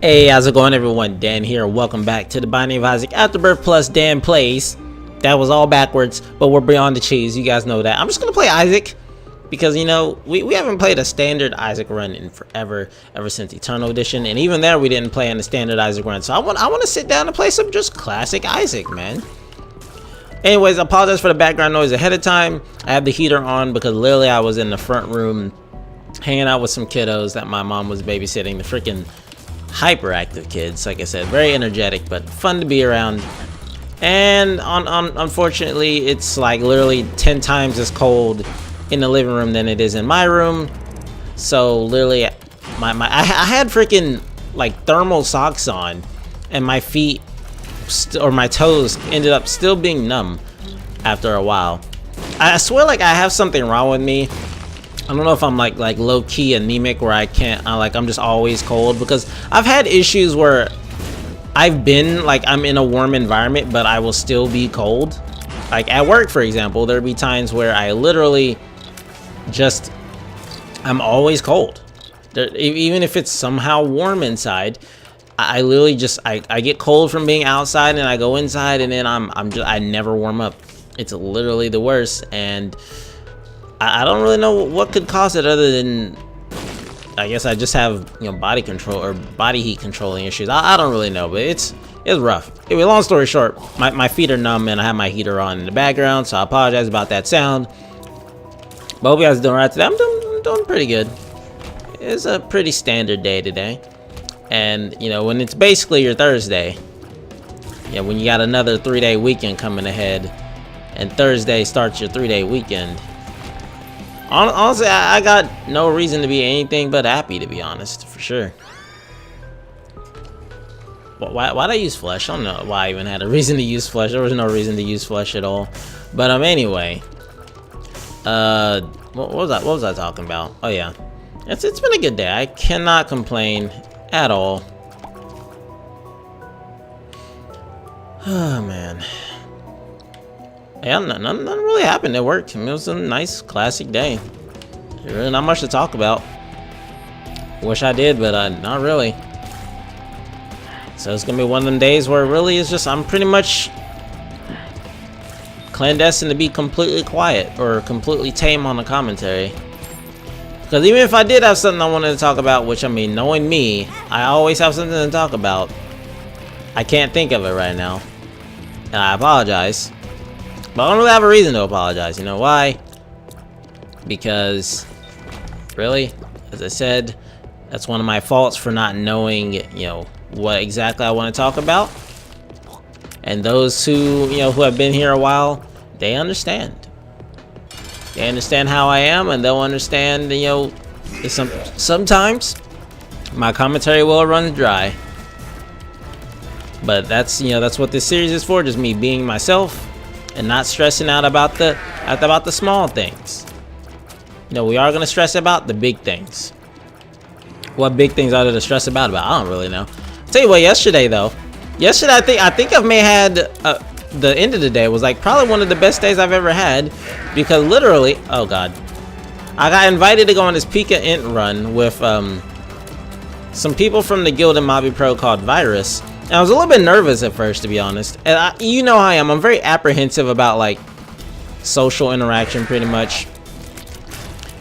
Hey, how's it going everyone? Dan here. Welcome back to the Binding of Isaac Afterbirth plus Dan Plays. That was all backwards, but we're beyond the cheese. You guys know that. I'm just going to play Isaac because, you know, we haven't played a standard Isaac run in forever, ever since Eternal Edition. And even there, we didn't play in the standard Isaac run. So I want to sit down and play some just classic Isaac, man. Anyways, I apologize for the background noise ahead of time. I have the heater on because literally I was in the front room hanging out with some kiddos that my mom was babysitting. The freaking hyperactive kids, like I said, very energetic but fun to be around. And unfortunately, it's like literally 10 times as cold in the living room than it is in my room. So literally, I had freaking like thermal socks on, and my feet or my toes ended up still being numb after a while. I swear, like I have something wrong with me. I don't know if I'm like low-key anemic where I'm just always cold, because I've had issues where I've been like I'm in a warm environment but I will still be cold. Like at work, for example, there'd be times where I literally just I'm always cold. Even if it's somehow warm inside, I literally just I get cold from being outside, and I go inside and then I never warm up. It's literally the worst, and I don't really know what could cause it other than I guess I just have, you know, body control or body heat controlling issues. I don't really know, but it's rough. Anyway, long story short, my feet are numb and I have my heater on in the background, so I apologize about that sound. But I hope you guys are doing right today. I'm doing pretty good. It's a pretty standard day today. And, you know, when it's basically your Thursday, you know, when you got another 3-day weekend coming ahead, and Thursday starts your 3-day weekend, honestly, I got no reason to be anything but happy, to be honest, for sure. Why'd I use flesh? I don't know why I even had a reason to use flesh. There was no reason to use flesh at all. But anyway, what was I talking about? Oh yeah, it's been a good day. I cannot complain at all. Oh man. Yeah, nothing really happened at work. I mean, it was a nice classic day. Really not much to talk about. Wish I did, but not really. So it's gonna be one of them days where really it's just I'm pretty much clandestine to be completely quiet or completely tame on the commentary. Because even if I did have something I wanted to talk about, which I mean, knowing me, I always have something to talk about, I can't think of it right now, and I apologize. But I don't really have a reason to apologize. You know why? Because, really, as I said, that's one of my faults for not knowing, you know, what exactly I want to talk about. And those who, you know, who have been here a while, they understand. They understand how I am, and they'll understand, you know, sometimes my commentary will run dry. But that's, you know, that's what this series is for, just me being myself. And not stressing out about the small things. You know, we are gonna stress about the big things. What big things are there to stress about? I don't really know. I'll tell you what, yesterday though. Yesterday I think I may have had the end of the day was like probably one of the best days I've ever had, because literally, oh god, I got invited to go on this Pika Int run with some people from the guild in Mobby Pro called Virus. And I was a little bit nervous at first, to be honest. And you know how I am. I'm very apprehensive about like social interaction, pretty much.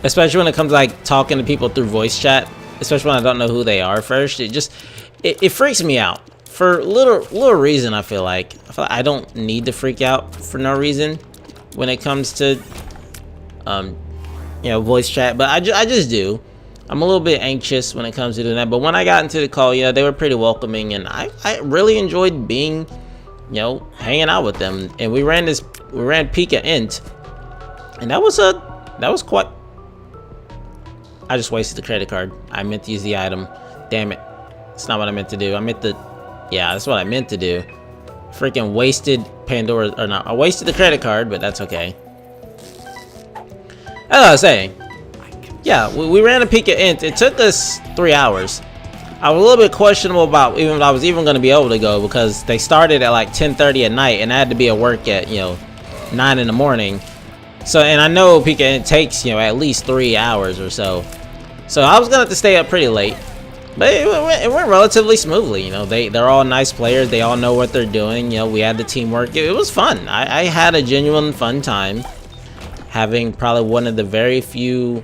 Especially when it comes to like talking to people through voice chat. Especially when I don't know who they are first. It freaks me out for little reason. I feel like I don't need to freak out for no reason when it comes to you know, voice chat. But I just do. I'm a little bit anxious when it comes to doing that, but when I got into the call, yeah, they were pretty welcoming, and I really enjoyed being, you know, hanging out with them. And we ran Pika Int, and that was quite. I just wasted the credit card. I meant to use the item. Damn it, it's not what I meant to do. Yeah, that's what I meant to do. Freaking wasted Pandora, or not? I wasted the credit card, but that's okay. As I was saying. Yeah, we ran a Pika Int. It took us 3 hours. I was a little bit questionable about even if I was even going to be able to go, because they started at like 10:30 at night, and I had to be at work at, you know, 9 in the morning. So, and I know Pika Int takes, you know, at least 3 hours or so. So I was going to have to stay up pretty late. But it went relatively smoothly. You know, they're all nice players. They all know what they're doing. You know, we had the teamwork. It was fun. I had a genuine fun time having probably one of the very few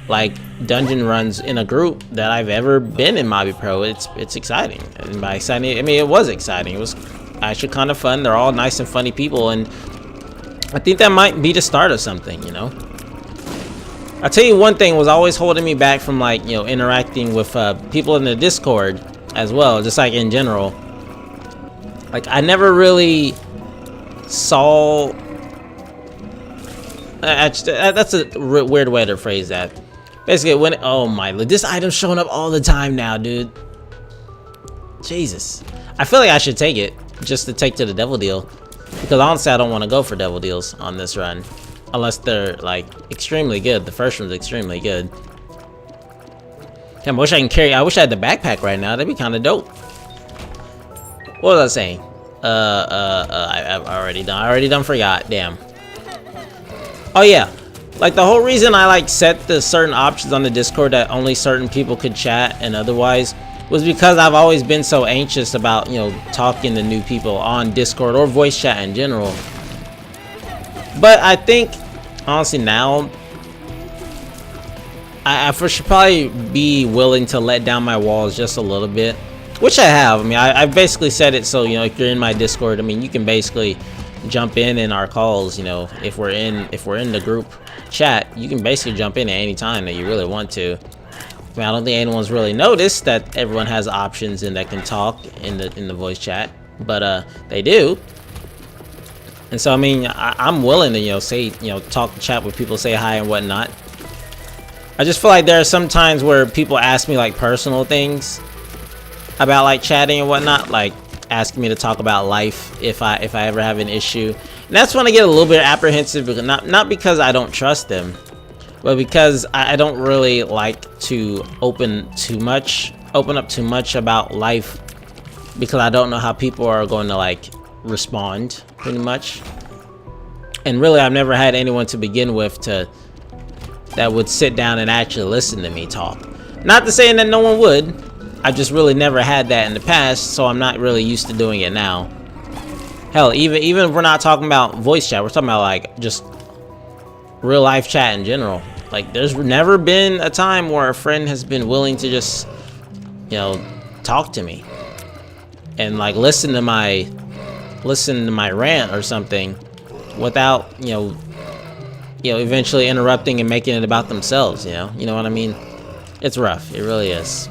like dungeon runs in a group that I've ever been in Mobby Pro. It's exciting. And by exciting, I mean it was exciting. It was actually kind of fun. They're all nice and funny people, and I think that might be the start of something, you know. I'll tell you one thing was always holding me back from, like, you know, interacting with people in the Discord as well, just like in general. Like, I never really saw... that's a weird way to phrase that. Basically, when... Oh my... This item's showing up all the time now, dude. Jesus. I feel like I should take it, just to take to the devil deal. Because honestly, I don't want to go for devil deals on this run. Unless they're, like, extremely good. The first one's extremely good. Damn, I wish I can carry... I wish I had the backpack right now. That'd be kind of dope. What was I saying? I've already done forgot. Damn. Oh, yeah. Like, the whole reason I, like, set the certain options on the Discord that only certain people could chat and otherwise was because I've always been so anxious about, you know, talking to new people on Discord or voice chat in general. But I think, honestly, now, I should probably be willing to let down my walls just a little bit. Which I have. I mean, I've basically said it so, you know, if you're in my Discord, I mean, you can basically jump in our calls, you know, if we're in the group chat, you can basically jump in at any time that you really want to. I mean, I don't think anyone's really noticed that everyone has options and that can talk in the voice chat, but they do. And so, I mean, I'm willing to, you know, say, you know, talk, chat with people, say hi and whatnot. I just feel like there are some times where people ask me, like, personal things about, like, chatting and whatnot, like asking me to talk about life if I ever have an issue. And that's when I get a little bit apprehensive, because not because I don't trust them, but because I don't really like to open up too much about life, because I don't know how people are going to, like, respond, pretty much. And really, I've never had anyone to begin with that would sit down and actually listen to me talk. Not to say that no one would. I just really never had that in the past, so I'm not really used to doing it now. Hell, even if we're not talking about voice chat, we're talking about, like, just real life chat in general. Like, there's never been a time where a friend has been willing to just, you know, talk to me and, like, listen to my rant or something without, you know, eventually interrupting and making it about themselves, you know what I mean? It's rough. It really is.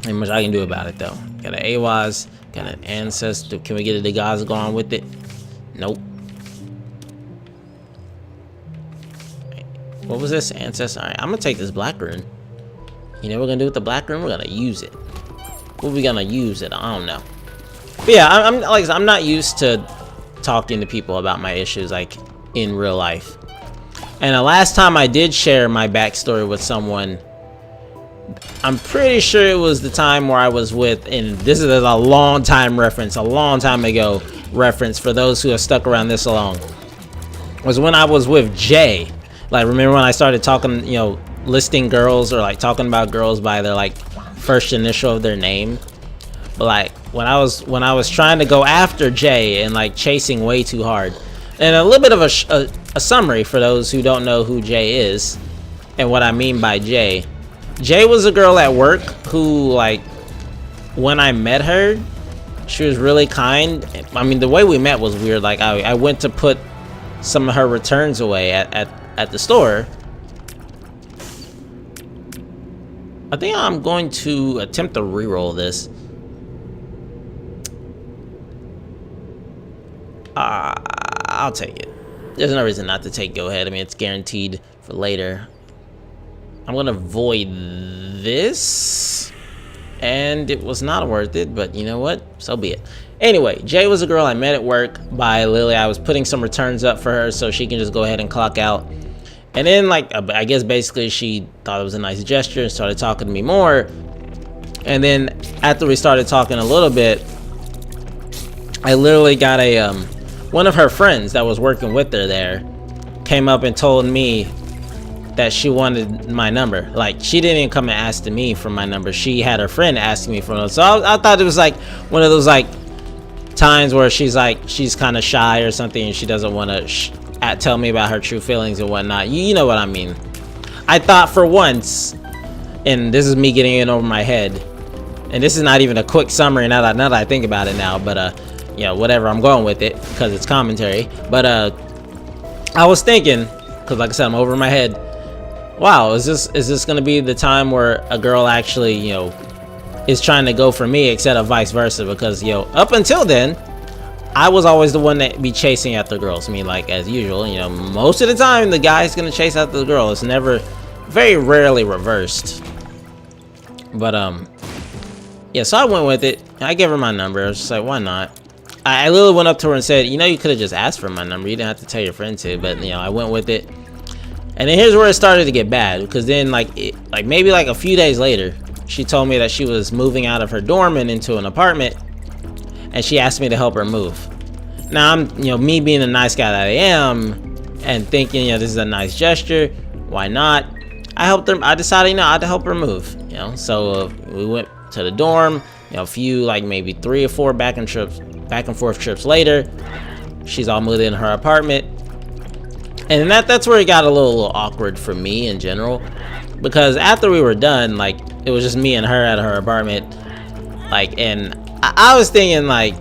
Ain't much I can do about it, though. Got an AWAS, got an ancestor. Can we get a Degaza going with it? Nope. What was this? Ancestor. Alright, I'm gonna take this black rune. You know what we're gonna do with the black rune? We're gonna use it. What are we gonna use it? I don't know. But yeah, I'm not used to talking to people about my issues, like, in real life. And the last time I did share my backstory with someone, I'm pretty sure it was the time where I was with, and this is a long time reference, a long time ago reference for those who have stuck around this long, was when I was with Jay. Like, remember when I started talking, you know, listing girls, or, like, talking about girls by their, like, first initial of their name? But, like, when I was trying to go after Jay and, like, chasing way too hard. And a little bit of a summary for those who don't know who Jay is and what I mean by Jay. Jay was a girl at work who, like, when I met her, she was really kind. I mean, the way we met was weird. Like, I went to put some of her returns away at the store. I think I'm going to attempt to reroll this. I'll take it. There's no reason not to take go ahead. I mean, it's guaranteed for later. I'm gonna void this, and it was not worth it, but you know what, so be it. Anyway, Jay was a girl I met at work by Lily. I was putting some returns up for her so she can just go ahead and clock out. And then, like, I guess basically she thought it was a nice gesture and started talking to me more. And then after we started talking a little bit, I literally got one of her friends that was working with her there came up and told me that she wanted my number. Like, she didn't even come and ask me for my number. She had her friend asking me for it. So I thought it was like one of those like times where she's kind of shy or something, and she doesn't want to tell me about her true feelings and whatnot. You know what I mean. I thought for once, and this is me getting in over my head, and this is not even a quick summary now that I think about it now, but yeah, whatever, I'm going with it because it's commentary. But I was thinking, because like I said, I'm over my head, wow, is this gonna be the time where a girl actually, you know, is trying to go for me instead of vice versa? Because, you know, up until then, I was always the one that be chasing after girls. I mean, like, as usual, you know, most of the time the guy's gonna chase after the girl. It's never, very rarely reversed. But yeah, so I went with it. I gave her my number. I was just like, why not? I literally went up to her and said, you know, you could have just asked for my number. You didn't have to tell your friend to. But, you know, I went with it. And then here's where it started to get bad, because then maybe like a few days later, she told me that she was moving out of her dorm and into an apartment, and she asked me to help her move. Now, I'm, you know, me being the nice guy that I am, and thinking, you know, this is a nice gesture, why not? I helped her. I decided, you know, I had to help her move. You know, so we went to the dorm. You know, a few, like maybe 3 or 4 back and forth trips later, she's all moved in her apartment, and that's where it got a little awkward for me in general, because after we were done, like, it was just me and her at her apartment, like, and I was thinking, like,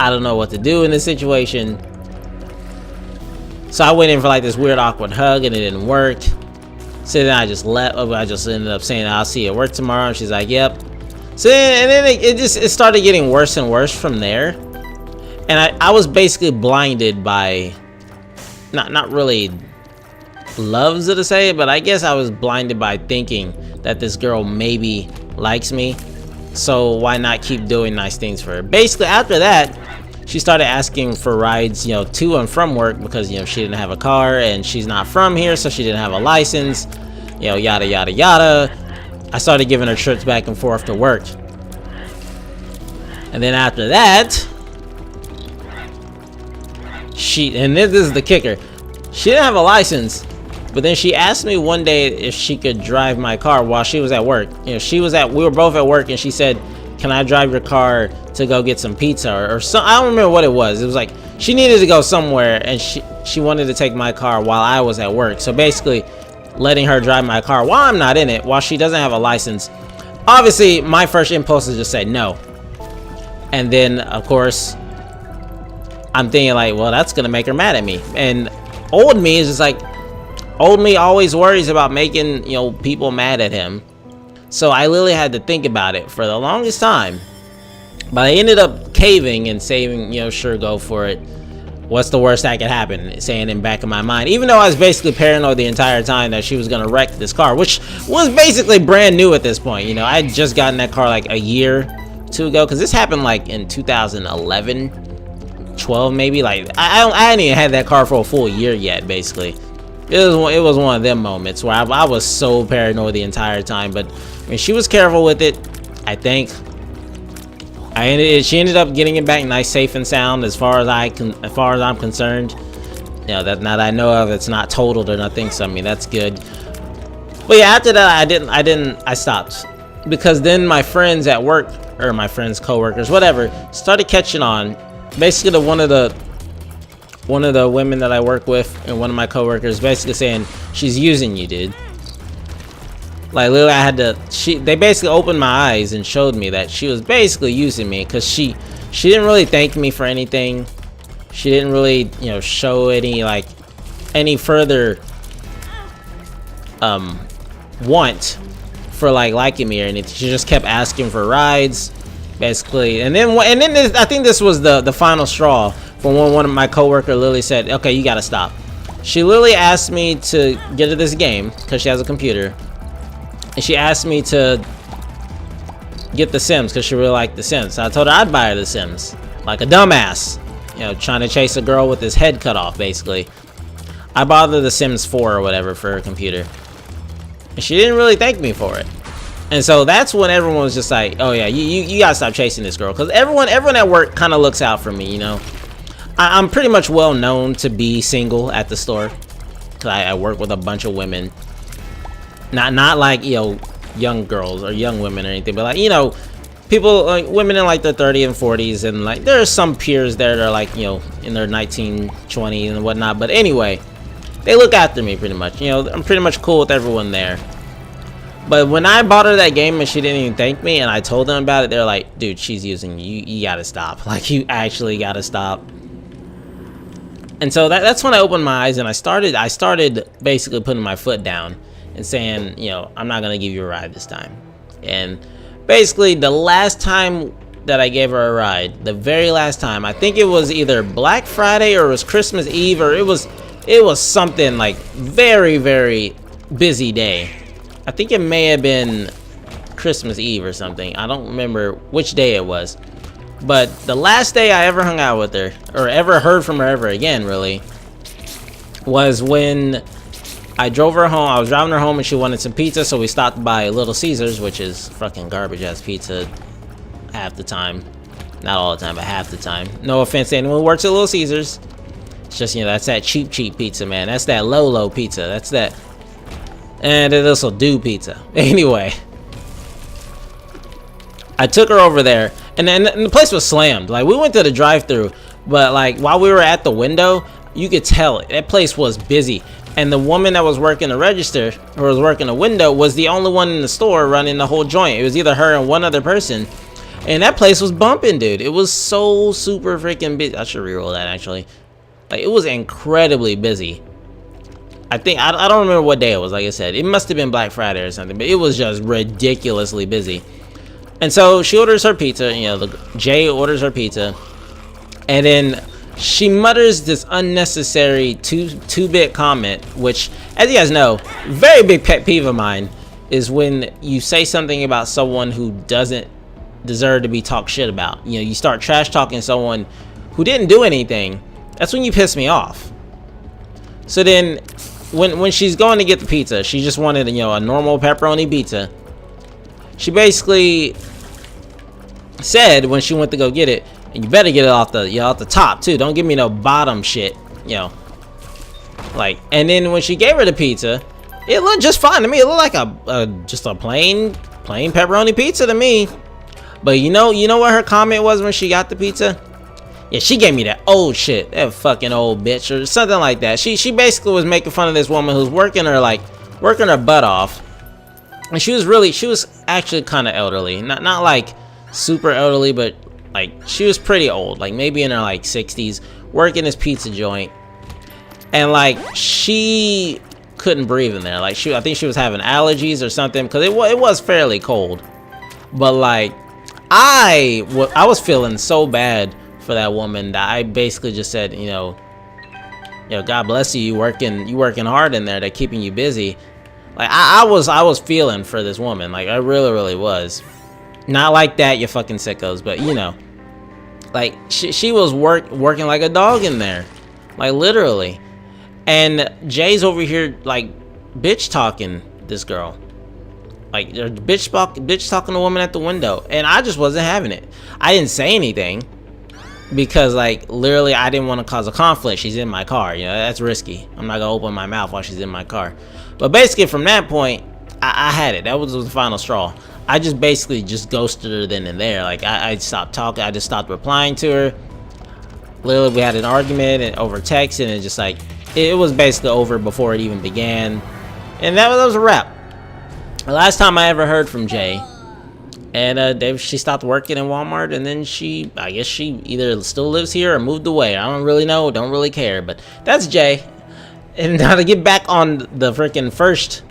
I don't know what to do in this situation. So I went in for like this weird awkward hug, and it didn't work. So then I just left. I just ended up saying, I'll see you at work tomorrow, and she's like, yep. So then it started getting worse and worse from there, and I was basically blinded by not really loves to say it, but I guess I was blinded by thinking that this girl maybe likes me, so why not keep doing nice things for her? Basically, after that, she started asking for rides, you know, to and from work, because, you know, she didn't have a car and she's not from here, so she didn't have a license, you know, yada yada yada. I started giving her trips back and forth to work, and then after that, and this is the kicker, she didn't have a license, but then she asked me one day if she could drive my car while she was at work. You know, we were both at work, and she said, can I drive your car to go get some pizza or some, I don't remember what it was. It was like she needed to go somewhere, and she wanted to take my car while I was at work. So basically letting her drive my car while I'm not in it, while she doesn't have a license. Obviously, my first impulse is just say no. And then, of course, I'm thinking like, well, that's gonna make her mad at me. And old me is just like, old me always worries about making, you know, people mad at him. So I literally had to think about it for the longest time. But I ended up caving and saying, you know, sure, go for it. What's the worst that could happen? Saying in the back of my mind, even though I was basically paranoid the entire time that she was gonna wreck this car, which was basically brand new at this point. You know, I had just gotten that car like a year or 2 ago, because this happened like in 2011, 12 maybe. Like I hadn't even had that car for a full year yet. Basically, it was one of them moments where I was so paranoid the entire time. But I mean, she was careful with it, I think. She ended up getting it back nice, safe and sound, as far as I'm concerned. You know, that now that I know of, it's not totaled or nothing, so I mean, that's good. But yeah, after that, I stopped, because then my friends at work, or my friends, co-workers, whatever, started catching on. Basically, one of the women that I work with, and one of my co-workers, basically saying, she's using you, dude. Like, literally, they basically opened my eyes and showed me that she was basically using me, because she didn't really thank me for anything. She didn't really, you know, show any further want for like liking me or anything. She just kept asking for rides, basically. And then I think this was the final straw, for when one of my coworker literally said, okay, you gotta stop. She literally asked me to get her this game, because she has a computer. And she asked me to get The Sims, because she really liked The Sims. So I told her I'd buy her The Sims, like a dumbass, you know, trying to chase a girl with his head cut off, basically. I bought her The Sims 4 or whatever for her computer, and she didn't really thank me for it. And so that's when everyone was just like, oh yeah, you gotta stop chasing this girl, because everyone at work kind of looks out for me, you know. I'm pretty much well known to be single at the store, because I work with a bunch of women. Not like, you know, young girls or young women or anything, but like, you know, people like women in like their 30s and 40s, and like there are some peers there that are like, you know, in their 19, 20 and whatnot. But anyway, they look after me pretty much. You know, I'm pretty much cool with everyone there. But when I bought her that game and she didn't even thank me, and I told them about it, they're like, dude, she's using you. You gotta stop. Like, you actually gotta stop. And so that's when I opened my eyes, and I started basically putting my foot down and saying, you know, I'm not gonna give you a ride this time. And basically, the last time that I gave her a ride, the very last time, I think it was either Black Friday or it was Christmas Eve, or it was something like very, very busy day. I think it may have been Christmas Eve or something. I don't remember which day it was. But the last day I ever hung out with her, or ever heard from her ever again, really, was when I drove her home. I was driving her home and she wanted some pizza, so we stopped by Little Caesars, which is fucking garbage ass pizza half the time. Not all the time, but half the time. No offense to anyone who works at Little Caesars. It's just, you know, that's that cheap pizza, man. That's that low pizza. That's that. And this will do pizza. Anyway, I took her over there, and then the place was slammed. Like, we went to the drive-thru, but like while we were at the window, you could tell that place was busy. And the woman that was working the register, or was working the window, was the only one in the store running the whole joint. It was either her and one other person, and that place was bumping, dude. It was so super freaking busy. I should reroll that, actually. Like, it was incredibly busy. I think I don't remember what day it was. Like I said, it must have been Black Friday or something, but it was just ridiculously busy. And so she orders her pizza. You know, Jay orders her pizza, and then she mutters this unnecessary two-bit comment, which, as you guys know, very big pet peeve of mine, is when you say something about someone who doesn't deserve to be talked shit about. You know, you start trash talking someone who didn't do anything. That's when you piss me off. So then, when she's going to get the pizza, she just wanted, you know, a normal pepperoni pizza. She basically said when she went to go get it, and you better get it off the top too. Don't give me no bottom shit, you know. Like, and then when she gave her the pizza, it looked just fine to me. It looked like just a plain pepperoni pizza to me. But you know what her comment was when she got the pizza? Yeah, she gave me that old shit, that fucking old bitch, or something like that. She basically was making fun of this woman who's working her butt off, and she was actually kind of elderly, not like super elderly, but like she was pretty old, like maybe in her like 60s, working this pizza joint, and like she couldn't breathe in there. Like I think she was having allergies or something, because it was fairly cold. But like I was feeling so bad for that woman that I basically just said, you know, God bless you. You working hard in there. They're keeping you busy. Like I was feeling for this woman. Like I really was. Not like that, you fucking sickos, but you know, like she was working like a dog in there, like literally. And Jay's over here like bitch talking this girl, like bitch talking the woman at the window, and I just wasn't having it. I didn't say anything, because like literally I didn't want to cause a conflict. She's in my car, you know, that's risky. I'm not gonna open my mouth while she's in my car. But basically from that point, I had it. That was the final straw. I just basically just ghosted her then and there. Like I stopped talking. I just stopped replying to her. Literally we had an argument over text, and it just like it was basically over before it even began. And that was a wrap. The last time I ever heard from Jay. And she stopped working in Walmart, and then I guess she either still lives here or moved away. I don't really know, don't really care, but that's Jay. And now to get back on the freaking first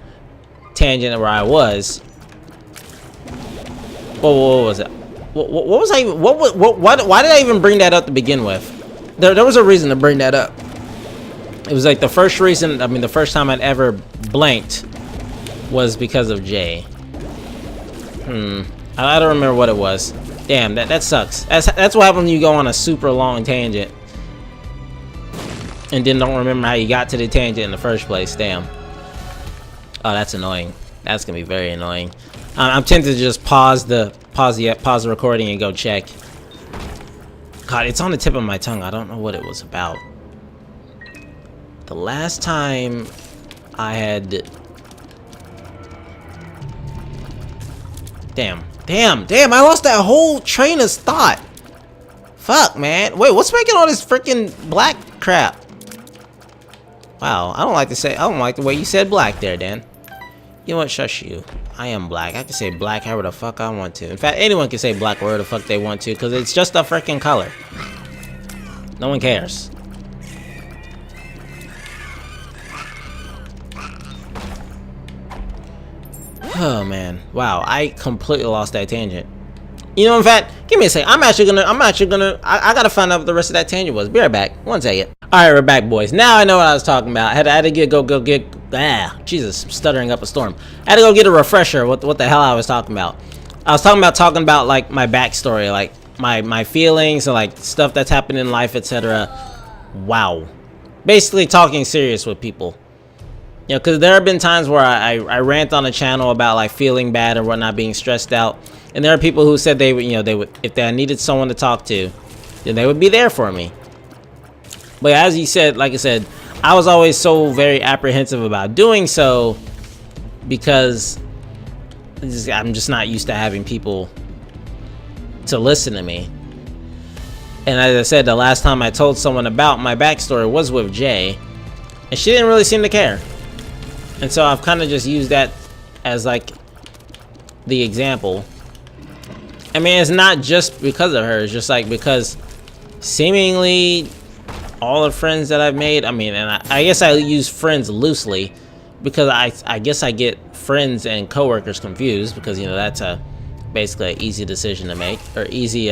tangent where I was. What was it? What was I even, why did I even bring that up to begin with? There was a reason to bring that up. It was like the first reason, I mean the first time I'd ever blanked was because of Jay. I don't remember what it was. Damn, that sucks. That's what happens when you go on a super long tangent and then don't remember how you got to the tangent in the first place. Damn. Oh, that's annoying. That's gonna be very annoying. I'm tempted to just pause the recording and go check. God, it's on the tip of my tongue. I don't know what it was about. The last time I had Damn, I lost that whole train of thought. Fuck, man. Wait, what's making all this freaking black crap? Wow, I don't like the way you said black there, Dan. You know what, shush you. I am black. I can say black however the fuck I want to. In fact, anyone can say black wherever the fuck they want to, because it's just a freaking color. No one cares. Oh man, wow, I completely lost that tangent. You know, in fact, give me a second. I gotta find out what the rest of that tangent was. Be right back. One second. Alright, we're back, boys. Now I know what I was talking about. I had to get Jesus, I'm stuttering up a storm. I had to go get a refresher what the hell I was talking about. I was talking about like my backstory, like my feelings and like stuff that's happened in life, etc. Wow. Basically talking serious with people. You know, because there have been times where I rant on a channel about like feeling bad or whatnot, being stressed out, and there are people who said they would, if they needed someone to talk to, then they would be there for me. But as you said, like I said, I was always so very apprehensive about doing so because I'm just not used to having people to listen to me. And as I said, the last time I told someone about my backstory was with Jay, and she didn't really seem to care. And so I've kind of just used that as like the example. I mean, it's not just because of her, it's just like because seemingly all the friends that I've made, I mean, and I guess I use friends loosely because I guess I get friends and coworkers confused because, you know, that's basically an easy decision to make, or easy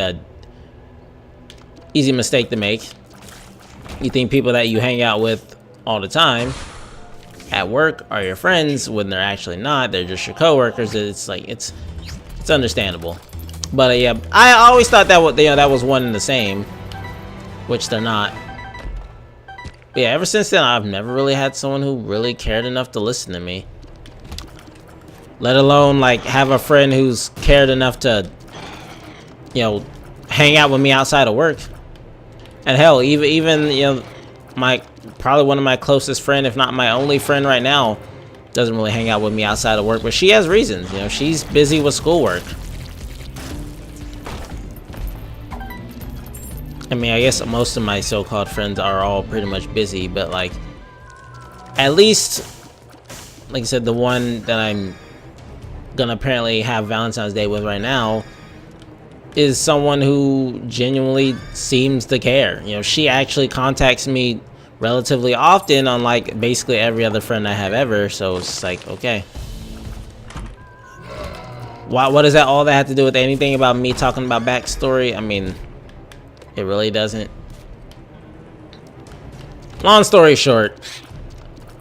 mistake to make. You think people that you hang out with all the time at work are your friends when they're actually not. They're just your coworkers. It's like it's understandable. But yeah, I always thought that that was one and the same, which they're not. But yeah, ever since then I've never really had someone who really cared enough to listen to me, let alone like have a friend who's cared enough to, you know, hang out with me outside of work. And hell, even you know, probably one of my closest friend, if not my only friend right now, doesn't really hang out with me outside of work, but she has reasons. You know, she's busy with schoolwork. I mean, I guess most of my so-called friends are all pretty much busy, but like, at least, like I said, the one that I'm gonna apparently have Valentine's Day with right now is someone who genuinely seems to care. You know, she actually contacts me relatively often on like basically every other friend I have ever, so it's like, okay. What does that all that have to do with anything about me talking about backstory? I mean, it really doesn't. Long story short,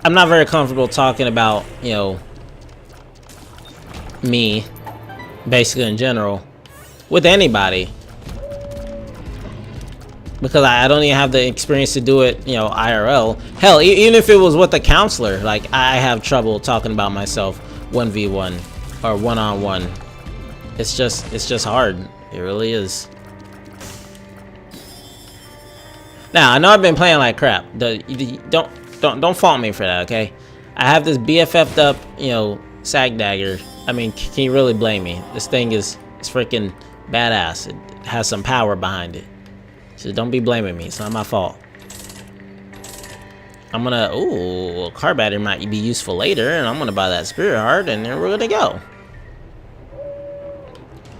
I'm not very comfortable talking about, you know, me, basically in general, with anybody. Because I don't even have the experience to do it, you know, IRL. Hell, even if it was with a counselor, like, I have trouble talking about myself 1v1 or one-on-one. It's just hard. It really is. Now, I know I've been playing like crap. Don't fault me for that, okay? I have this BFF'd up, you know, sag dagger. I mean, can you really blame me? This thing is freaking badass. It has some power behind it. So don't be blaming me. It's not my fault. I'm gonna, ooh, a car battery might be useful later, and I'm gonna buy that spirit heart, and then we're gonna go.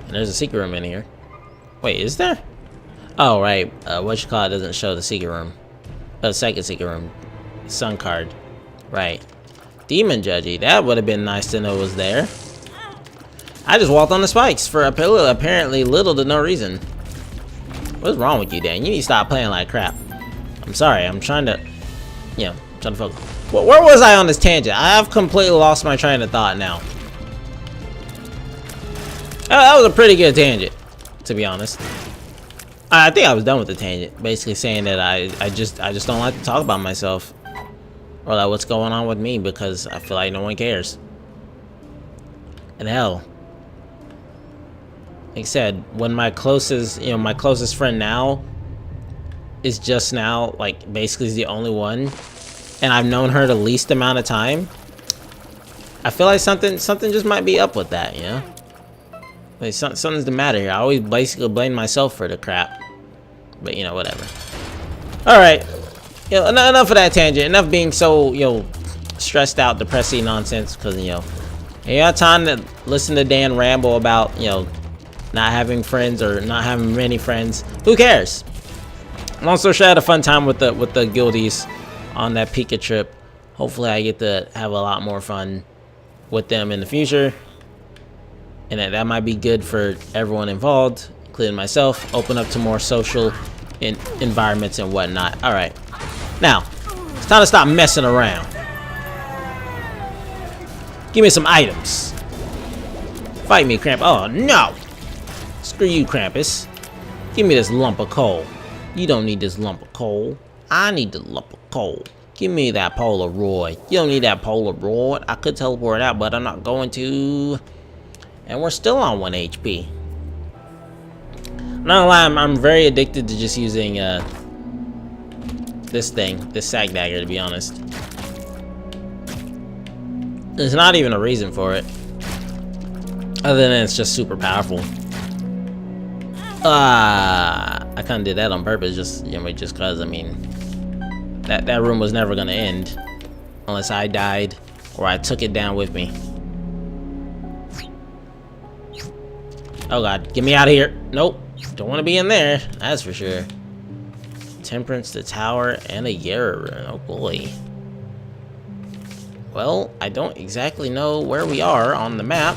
And there's a secret room in here. Wait, is there? Oh, right. What you call it doesn't show the secret room. The second secret room. Sun card. Right. Demon Judgy. That would have been nice to know was there. I just walked on the spikes for apparently little to no reason. What's wrong with you, Dan? You need to stop playing like crap. I'm sorry. I'm trying to, you know, trying to focus. Well, where was I on this tangent? I've completely lost my train of thought now. That was a pretty good tangent, to be honest. I think I was done with the tangent, basically saying that I just don't like to talk about myself or like what's going on with me because I feel like no one cares. And hell, like I said, when my closest friend now is just now, like, basically is the only one, and I've known her the least amount of time, I feel like something just might be up with that, you know? Like, something's the matter here. I always basically blame myself for the crap. But, you know, whatever. Alright. You know, enough of that tangent. Enough being so, you know, stressed out, depressing nonsense. Because, you know, you got time to listen to Dan ramble about, you know, not having friends or not having many friends. Who cares? Long story short, I had a fun time with the guildies on that Pika trip. Hopefully I get to have a lot more fun with them in the future. And that might be good for everyone involved, including myself. Open up to more social environments and whatnot. Alright. Now, it's time to stop messing around. Give me some items. Fight me, Krampus. Oh, no! Screw you, Krampus. Give me this lump of coal. You don't need this lump of coal. I need the lump of coal. Give me that Polaroid. You don't need that Polaroid. I could teleport out, but I'm not going to. And we're still on 1 HP. Not gonna lie, I'm very addicted to just using this sag dagger, to be honest. There's not even a reason for it. Other than it's just super powerful. I kinda did that on purpose, just, you know, just cause, I mean, that room was never gonna end. Unless I died, or I took it down with me. Oh god, get me out of here. Nope, don't want to be in there, that's for sure. Temperance, the tower, and a Yara rune. Oh boy. Well, I don't exactly know where we are on the map.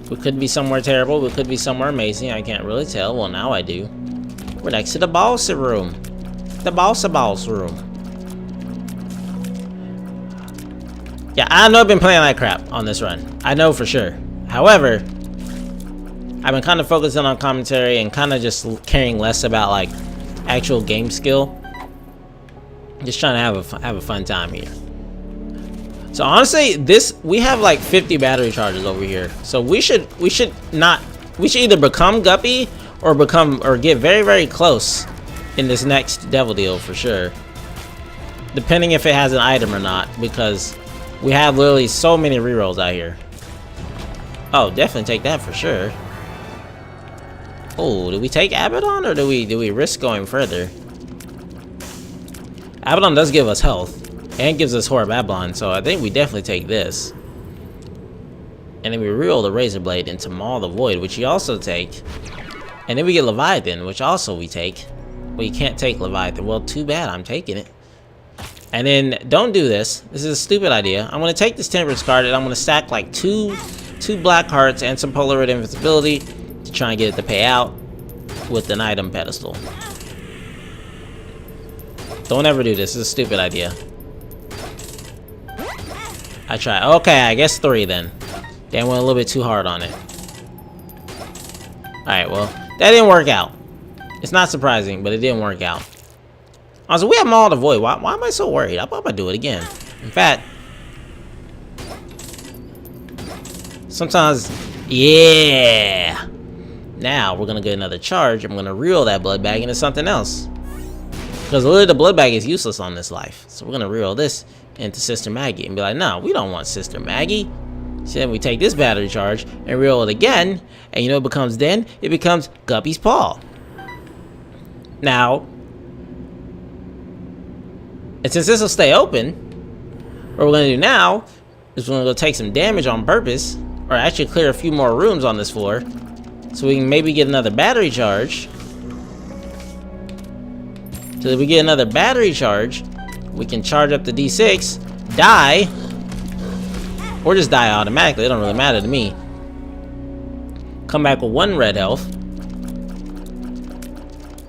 We could be somewhere terrible, we could be somewhere amazing, I can't really tell. Well, now I do. We're next to the balsa room. The balsa room. Yeah, I know I've been playing like crap on this run. I know for sure. However, I've been kind of focusing on commentary and kind of just caring less about like actual game skill. Just trying to have a fun time here. So honestly, we have like 50 battery charges over here. So we should either become Guppy or get very, very close in this next devil deal for sure. Depending if it has an item or not, because we have literally so many rerolls out here. Oh, definitely take that for sure. Oh, do we take Abaddon or do we risk going further? Abaddon does give us health and gives us Horror Babylon, so I think we definitely take this. And then we reroll the Razor Blade into Maul the Void, which you also take. And then we get Leviathan, which also we take. Well, you can't take Leviathan. Well, too bad, I'm taking it. And then, don't do this. This is a stupid idea. I'm going to take this Temperance card and I'm going to stack like two black hearts and some Polaroid invincibility to try and get it to pay out with an item pedestal. Don't ever do this. This is a stupid idea. I try. Okay, I guess 3 then. Dan went a little bit too hard on it. Alright, well, that didn't work out. It's not surprising, but it didn't work out. Also, we have Maul the Void. Why am I so worried? I'm about to do it again. In fact, sometimes, yeah. Now we're gonna get another charge. I'm gonna reel that blood bag into something else. Because literally the blood bag is useless on this life. So we're gonna reel this into Sister Maggie and be like, no, we don't want Sister Maggie. So then we take this battery charge and reel it again. And you know what it becomes then? It becomes Guppy's Paw. Now, and since this will stay open, what we're going to do now is we're going to go take some damage on purpose, or actually clear a few more rooms on this floor, so we can maybe get another battery charge. So if we get another battery charge, we can charge up the D6, die, or just die automatically. It don't really matter to me. Come back with 1 red health.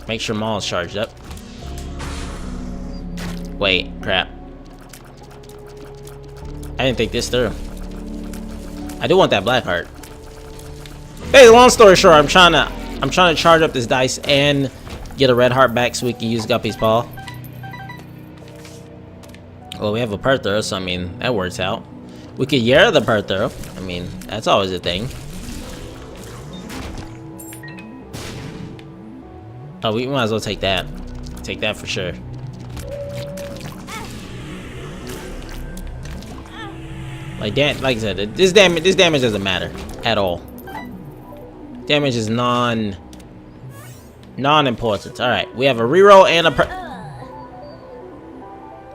Make sure Maul's charged up. Wait, crap. I didn't think this through. I do want that black heart. Hey, long story short, I'm trying to charge up this dice and get a red heart back so we can use Guppy's Paw. Well, we have a Perthro, so I mean that works out. We could Yara the Perthro. I mean, that's always a thing. Oh, we might as well take that. Take that for sure. Like I said, this damage doesn't matter at all. Damage is non-important. All right, we have a reroll and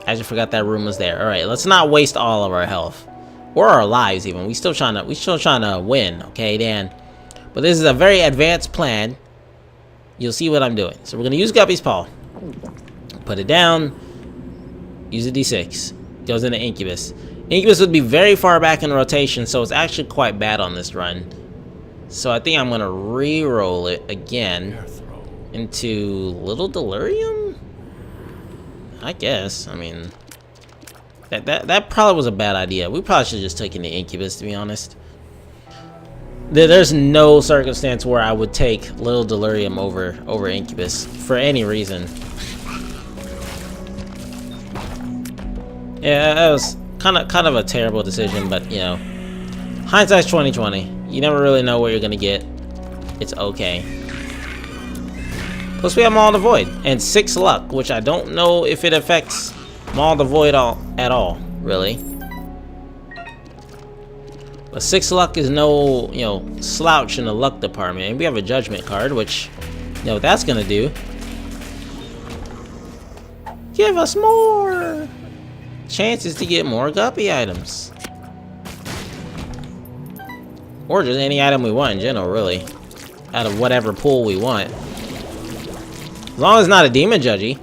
I just forgot that room was there. All right, let's not waste all of our health or our lives even. We still trying to win, okay, Dan? But this is a very advanced plan. You'll see what I'm doing. So we're gonna use Guppy's Paw. Put it down. Use a D6. Goes into Incubus. Incubus would be very far back in rotation, so it's actually quite bad on this run. So I think I'm gonna re-roll it again into Little Delirium. I guess. I mean, that probably was a bad idea. We probably should have just taken the Incubus, to be honest. There's no circumstance where I would take Little Delirium over Incubus for any reason. Yeah, that was kind of a terrible decision, but you know, hindsight's 20/20. You never really know what you're gonna get. It's okay. Plus we have Maul the Void and 6 luck, which I don't know if it affects Maul the Void at all, really. But 6 luck is no, you know, slouch in the luck department. And we have a Judgment card, which, you know what that's gonna do. Give us more chances to get more Guppy items. Or just any item we want in general, really. Out of whatever pool we want. As long as it's not a Demon Judgy.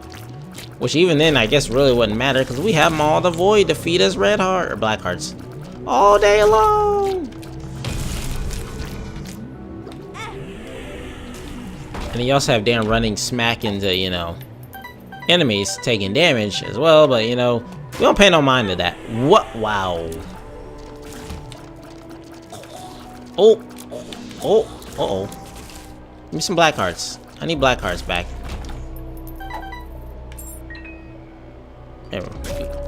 Which even then, I guess really wouldn't matter, because we have Maul the Void to feed us red heart, or black hearts. All day long! And you also have Dan running smack into, you know, enemies taking damage as well, but you know, we don't pay no mind to that. What? Wow. Oh. Oh. Uh-oh. Give me some black hearts. I need black hearts back.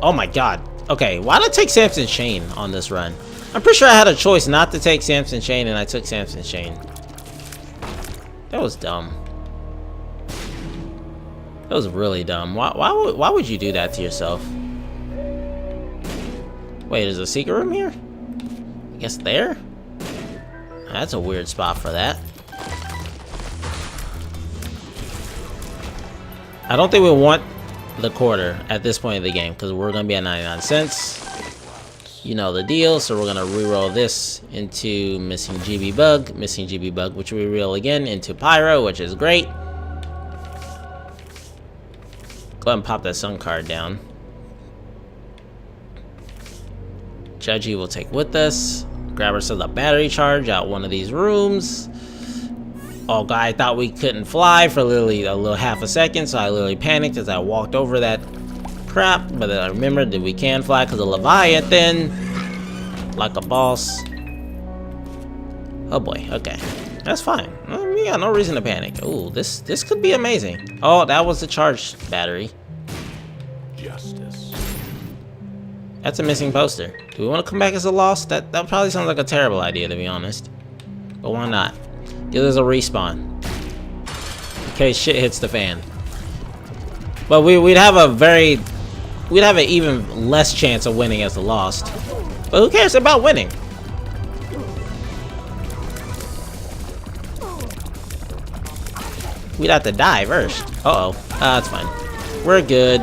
Oh my god. Okay, why did I take Samson's Chain on this run? I'm pretty sure I had a choice not to take Samson's Chain, and I took Samson's Chain. That was dumb. That was really dumb. Why would you do that to yourself? Wait, there's a secret room here? I guess there? That's a weird spot for that. I don't think we want the quarter at this point of the game, because we're going to be at 99 cents. You know the deal, so we're going to re-roll this into Missing GB Bug, which we re-roll again into Pyro, which is great. Go ahead and pop that Sun card down. Judgy will take with us. Grab ourselves a battery charge out one of these rooms. Oh god, I thought we couldn't fly for literally a little half a second, so I literally panicked as I walked over that crap. But then I remembered that we can fly because of Leviathan. Like a boss. Oh boy, okay. That's fine. We got no reason to panic. Ooh, this could be amazing. Oh, that was the charged battery. Justice. That's a missing poster. Do we want to come back as a lost? That probably sounds like a terrible idea, to be honest. But why not? Give us a respawn. In case shit hits the fan. But we'd have an even less chance of winning as a lost. But who cares about winning? We'd have to die first. Uh-oh. That's fine. We're good.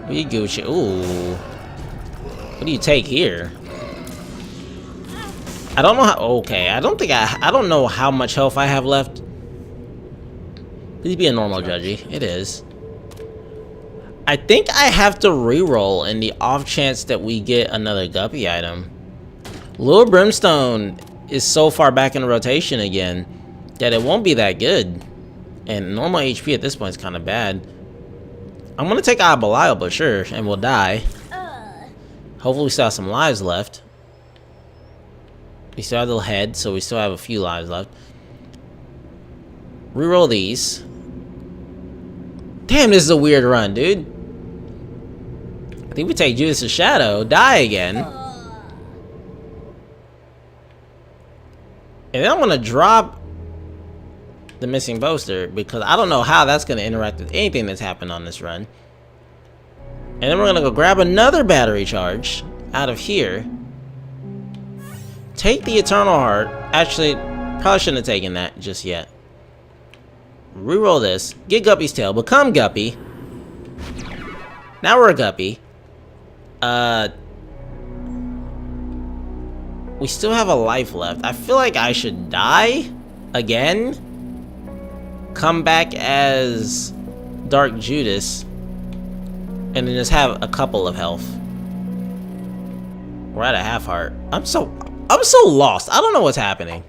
We Gucci. Ooh. What do you take here? I don't know how. Okay, I don't know how much health I have left. Please be a normal Judgy. It is. I think I have to re-roll in the off chance that we get another Guppy item. Lure Brimstone is so far back in rotation again that it won't be that good. And normal HP at this point is kind of bad. I'm gonna take Eye Belial, but sure, and we'll die. Hopefully we still have some lives left. We still have the head, so we still have a few lives left. Reroll these. Damn, this is a weird run, dude. I think we take Judas' Shadow, die again. And then I'm gonna drop the missing poster because I don't know how that's gonna interact with anything that's happened on this run. And then we're gonna go grab another battery charge out of here. Take the Eternal Heart. Actually, probably shouldn't have taken that just yet. Reroll this. Get Guppy's tail. Become Guppy. Now we're a Guppy. We still have a life left. I feel like I should die again. Come back as Dark Judas. And then just have a couple of health. We're at a half heart. I'm so lost. I don't know what's happening.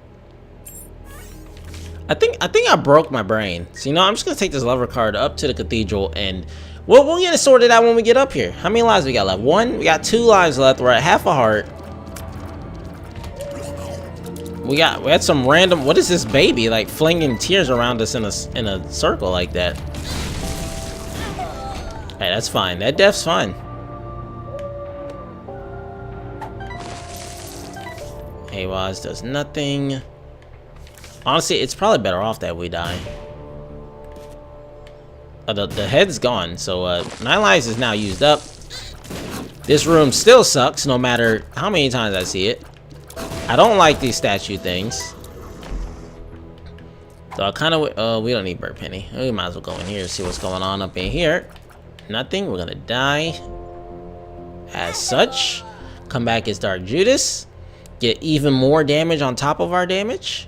I think I broke my brain. So you know, I'm just gonna take this lover card up to the cathedral and we'll get it sorted out when we get up here. How many lives we got left? One. We got 2 lives left. We're at half a heart. We had some random. What is this baby like flinging tears around us in a circle like that? Hey, that's fine. That death's fine. Haywise does nothing. Honestly, it's probably better off that we die. The head's gone, so 9 lives is now used up. This room still sucks, no matter how many times I see it. I don't like these statue things. So I kind of, we don't need Bird Penny. We might as well go in here and see what's going on up in here. Nothing, we're gonna die. As such, come back as Dark Judas. Get even more damage on top of our damage.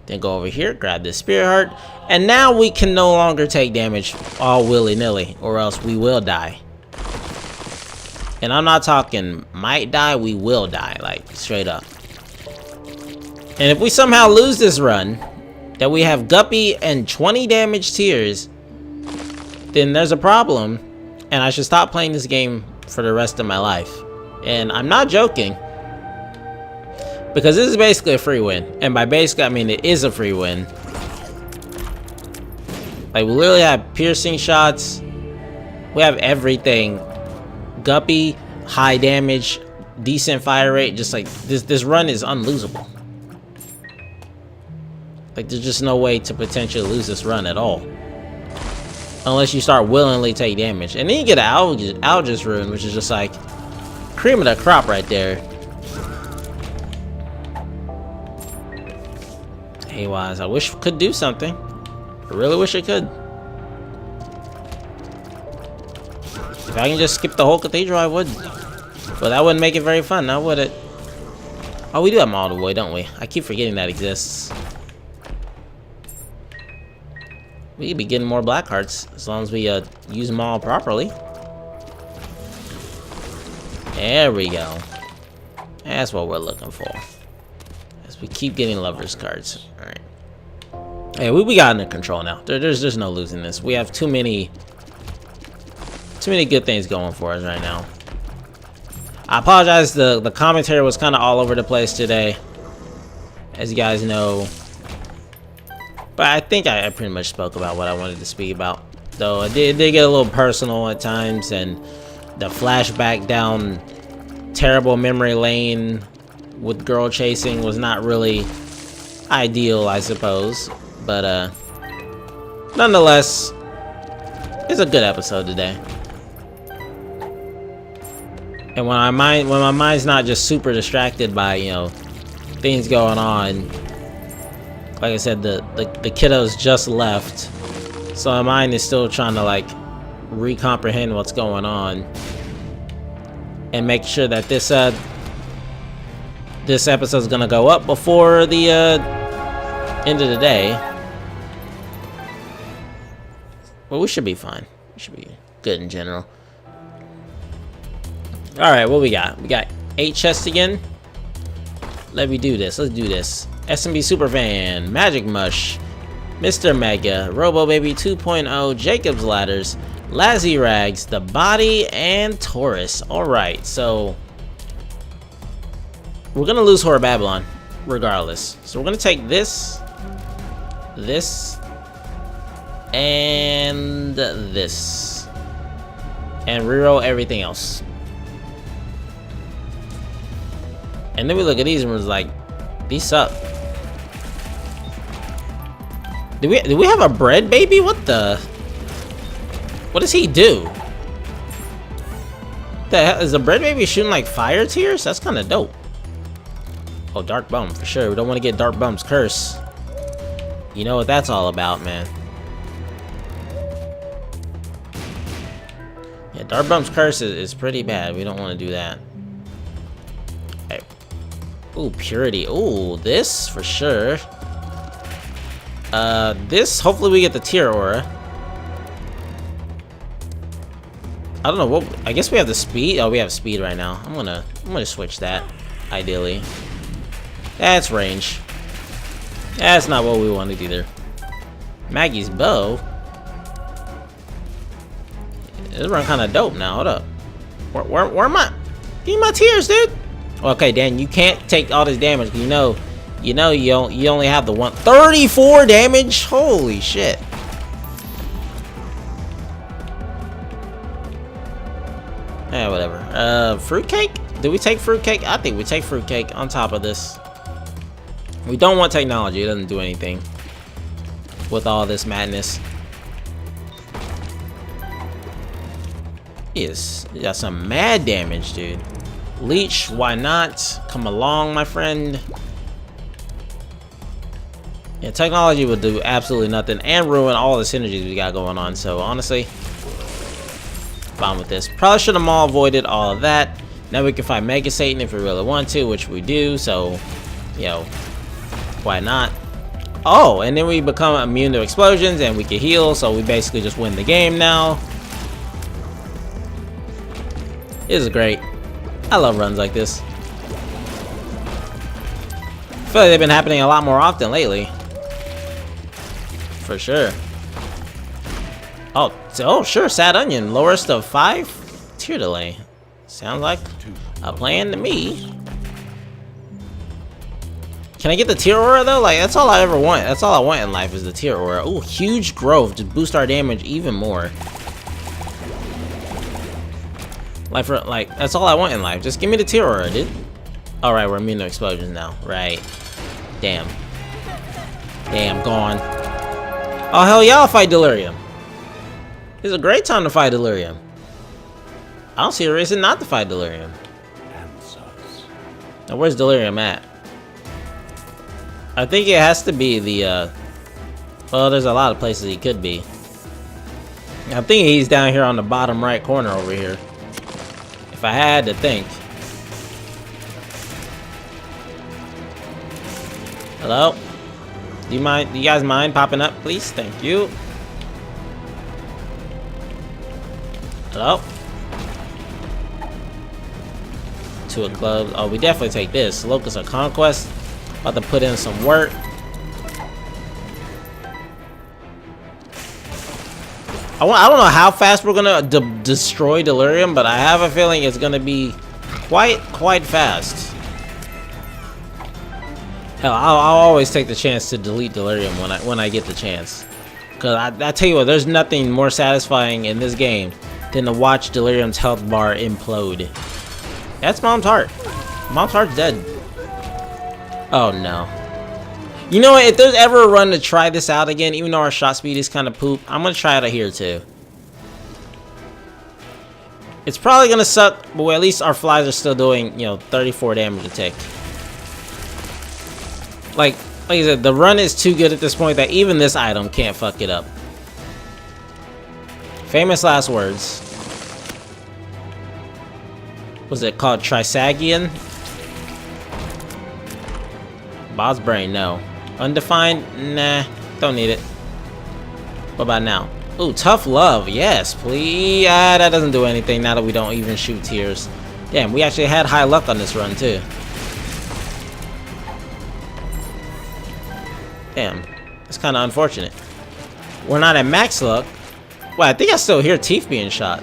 Then go over here, grab this Spirit Heart. And now we can no longer take damage all willy-nilly, or else we will die. And I'm not talking might die, we will die, like straight up. And if we somehow lose this run, that we have Guppy and 20 damage tears, then there's a problem. And I should stop playing this game for the rest of my life. And I'm not joking. Because this is basically a free win. And by basically, I mean it is a free win. Like, we literally have piercing shots. We have everything. Guppy, high damage, decent fire rate. Just like, this run is unlosable. Like, there's just no way to potentially lose this run at all. Unless you start willingly take damage. And then you get an Algis rune, which is just like cream of the crop right there. Haywise, I wish we could do something. I really wish I could. If I can just skip the whole cathedral, I would. But that wouldn't make it very fun, now would it? Oh, we do have Maul the Boy, don't we? I keep forgetting that exists. We could be getting more black hearts as long as we use them all properly. There we go. That's what we're looking for. As we keep getting lovers cards. Alright. Hey, we got under control now. There's no losing this. We have too many good things going for us right now. I apologize, the commentary was kind of all over the place today, as you guys know. But I think I pretty much spoke about what I wanted to speak about. Though it did get a little personal at times, and the flashback down terrible memory lane with girl chasing was not really ideal, I suppose. But nonetheless, it's a good episode today. And when my mind's not just super distracted by, you know, things going on. Like I said, the kiddos just left, so my mind is still trying to like recomprehend what's going on and make sure that this episode is gonna go up before the end of the day. Well, we should be fine. We should be good in general. All right, what we got? We got 8 chests again. Let me do this. Let's do this. SMB Superfan, Magic Mush, Mr. Mega, Robo Baby 2.0, Jacob's Ladders, Lazzy Rags, The Body, and Taurus. Alright, so we're gonna lose Horror Babylon regardless. So we're gonna take this, and this, and reroll everything else. And then we look at these and we're like, these suck. Do we have a bread baby? What does he do? The the hell? Is the bread baby shooting like fire tears? That's kind of dope. Oh, Dark Bum, for sure. We don't want to get Dark Bum's curse. You know what that's all about, man. Yeah, Dark Bum's curse is pretty bad. We don't want to do that. Hey. Ooh, Purity. Ooh, this for sure. This, hopefully we get the Tear Aura. I don't know what, I guess we have the speed. Oh, we have speed right now. I'm gonna switch that, ideally. That's range. That's not what we wanted either. Maggie's bow. This run kind of dope now. Hold up. Where am I? Give me my tears, dude. Okay, Dan, you can't take all this damage. You know you only have the 34 damage. Holy shit. Yeah, whatever. Fruitcake? Do we take fruitcake? I think we take fruitcake on top of this. We don't want technology. It doesn't do anything with all this madness. Yes, you got some mad damage, dude. Leech, why not? Come along, my friend. Yeah, technology would do absolutely nothing and ruin all the synergies we got going on. So honestly, fine with this. Probably should have all avoided all of that. Now we can find Mega Satan if we really want to, which we do. So, you know, why not? Oh, and then we become immune to explosions and we can heal. So we basically just win the game now. This is great. I love runs like this. I feel like they've been happening a lot more often lately. For sure. Oh, sure, Sad Onion. Lowest of 5? Tear delay. Sounds like a plan to me. Can I get the Tear Aura though? Like, that's all I ever want. That's all I want in life is the Tear Aura. Oh, huge growth. Just boost our damage even more. Like, that's all I want in life. Just give me the Tear Aura, dude. Alright, we're immune to explosions now. Right. Damn. Damn, gone. Oh, hell yeah, I'll fight Delirium. It's a great time to fight Delirium. I don't see a reason not to fight Delirium. Now, where's Delirium at? I think it has to be the, well, there's a lot of places he could be. I think he's down here on the bottom right corner over here. If I had to think. Hello? Do you guys mind popping up, please? Thank you. Hello? To a club. Oh, we definitely take this. Locus of Conquest. About to put in some work. I don't know how fast we're gonna destroy Delirium, but I have a feeling it's gonna be quite fast. Hell, I'll always take the chance to delete Delirium when I get the chance. Cause I tell you what, there's nothing more satisfying in this game than to watch Delirium's health bar implode. That's Mom's heart. Mom's heart's dead. Oh no. You know what? If there's ever a run to try this out again, even though our shot speed is kind of poop, I'm gonna try it out here too. It's probably gonna suck, but at least our flies are still doing, you know, 34 damage a tick. Like I said, the run is too good at this point that even this item can't fuck it up. Famous last words. Was it called Trisagion? Bob's brain, no. Undefined? Nah, don't need it. What about now? Ooh, tough love, yes, please. That doesn't do anything now that we don't even shoot tears. Damn, we actually had high luck on this run too. Damn, it's kind of unfortunate. We're not at max luck. Well, I think I still hear teeth being shot.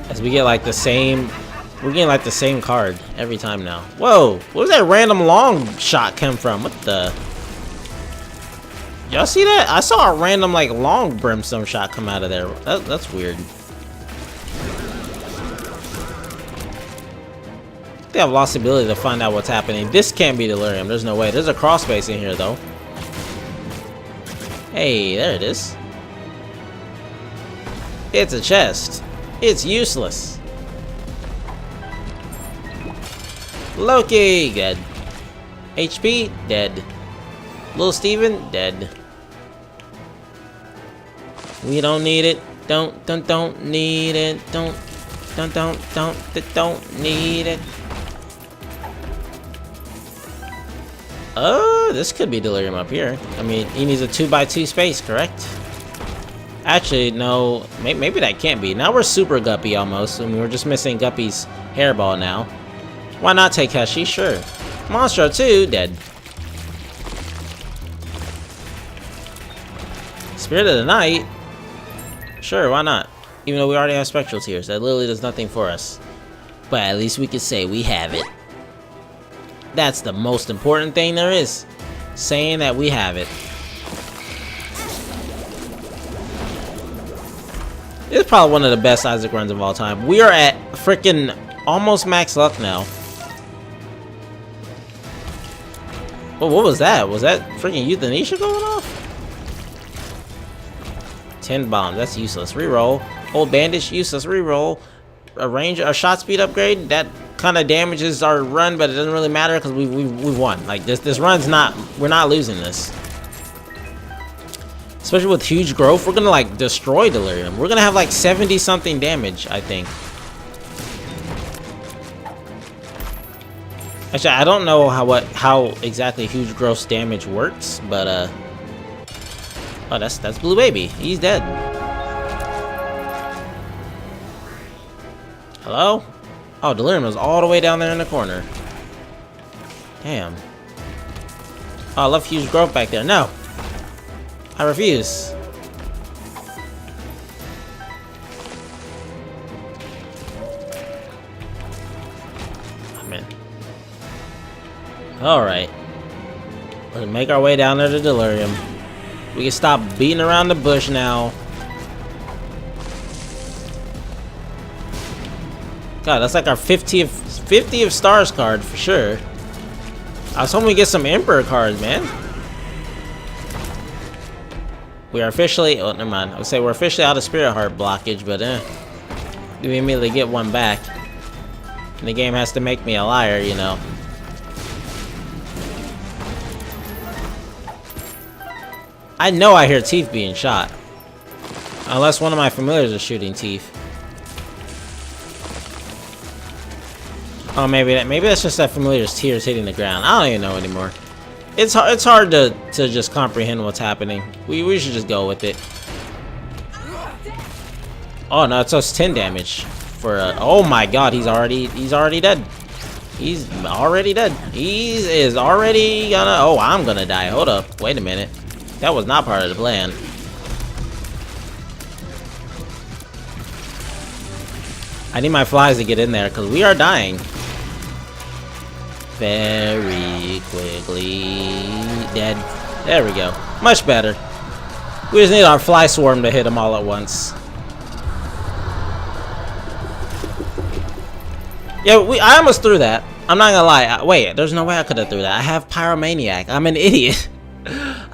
As we get like the same, we're getting like the same card every time now. Whoa, where's that random long shot come from? What the? Y'all see that? I saw a random like long brimstone shot come out of there. That's weird. I think I've lost the ability to find out what's happening. This can't be Delirium. There's no way. There's a cross space in here though. Hey, there it is. It's a chest. It's useless. Loki, dead. HP, dead. Little Steven, dead. We don't need it. Don't need it. Don't need it. Oh, this could be delirium up here. I mean, he needs a 2x2 space, correct? Actually, no. Maybe that can't be. Now we're super Guppy almost. I mean, we're just missing Guppy's hairball now. Why not take Heshi? Sure. Monstro 2, dead. Spirit of the Night? Sure, why not? Even though we already have Spectral Tears. That literally does nothing for us. But at least we can say we have it. That's the most important thing there is. Saying that we have it. It's probably one of the best Isaac runs of all time. We are at freaking almost max luck now. Well, what was that? Was that freaking euthanasia going off? 10 bombs, that's useless. Reroll. Old bandage, useless. Reroll. A shot speed upgrade, that kind of damages our run, but it doesn't really matter because we won. Like this run's not, we're not losing this. Especially with huge growth, we're gonna like destroy delirium. We're gonna have like 70 something damage, I think. Actually, I don't know how exactly huge growth damage works, but oh, that's Blue Baby. He's dead. Hello? Oh, delirium is all the way down there in the corner. Damn. Oh, I love huge growth back there. No. I refuse. I'm in. Alright. We're gonna make our way down there to delirium. We can stop beating around the bush now. God, that's like our 50th stars card for sure. I was hoping we get some Emperor cards, man. We are officially, oh, never mind. I would say we're officially out of Spirit Heart blockage, but we immediately get one back. And the game has to make me a liar, you know. I know I hear teeth being shot. Unless one of my familiars is shooting teeth. Oh, maybe that's just that familiar's tears hitting the ground. I don't even know anymore. It's hard to just comprehend what's happening. We should just go with it. Oh no, it's just 10 damage for oh my god, he's already dead. He's already dead. He is already gonna, oh, I'm gonna die. Hold up. Wait a minute. That was not part of the plan. I need my flies to get in there because we are dying. Very quickly. Dead. There we go. Much better. We just need our fly swarm to hit them all at once. Yeah, I almost threw that. I'm not gonna lie. Wait, there's no way I could have threw that. I have Pyromaniac. I'm an idiot.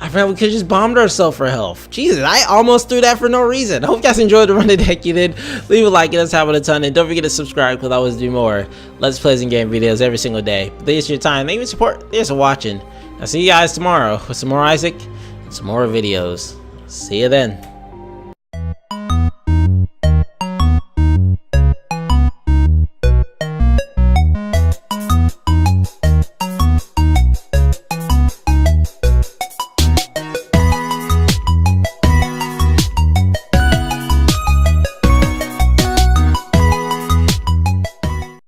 I forgot we could have just bombed ourselves for health. Jesus, I almost threw that for no reason. I hope you guys enjoyed the run the deck you did. Leave a like, get us having a ton, and don't forget to subscribe because I always do more Let's Plays and game videos every single day. Thanks for your time. Thank you for your support. Thanks for watching. I'll see you guys tomorrow with some more Isaac and some more videos. See you then.